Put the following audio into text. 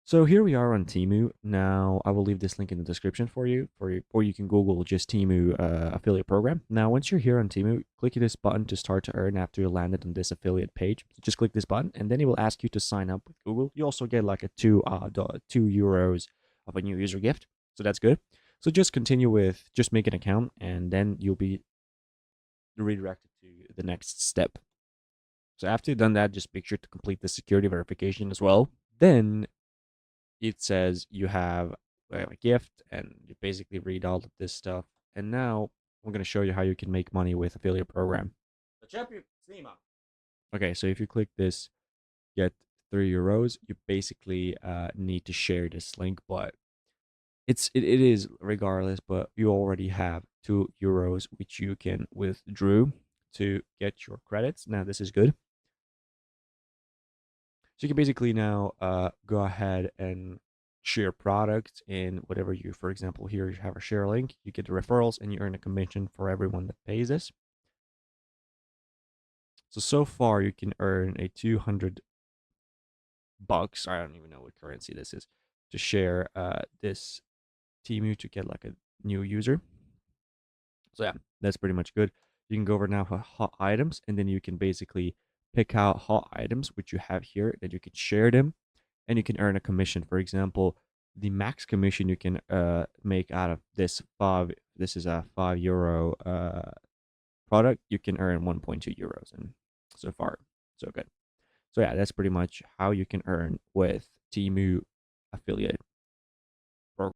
So here we are on Temu. Now I will leave this link in the description for you, or you can Google just Temu affiliate program. Now, once you're here on Temu, click this button to start to earn after you landed on this affiliate page. So just click this button, and then it will ask you to sign up with Google. You also get like a €2 of a new user gift, so that's good. So just continue with just make an account, and then you'll be redirected to the next step. So after you've done that, just make sure to complete the security verification as well. Then it says you have a gift, and you basically read all of this stuff. And now I'm going to show you how you can make money with affiliate program. Okay, so if you click this get €3, you basically need to share this link, but it is regardless, but you already have €2 which you can withdraw to get your credits. Now this is good. So you can basically now go ahead and share products in whatever you, for example, here you have a share link, you get the referrals and you earn a commission for everyone that pays this. So far you can earn a 200 bucks. I don't even know what currency this is to share this Temu to get like a new user. So yeah, that's pretty much good. You can go over now for hot items, and then you can basically pick out hot items which you have here that you can share them, and you can earn a commission. For example, the max commission you can make out of this is a €5 product, you can earn 1.2 euros, and so far so good. So yeah, that's pretty much how you can earn with Temu affiliate.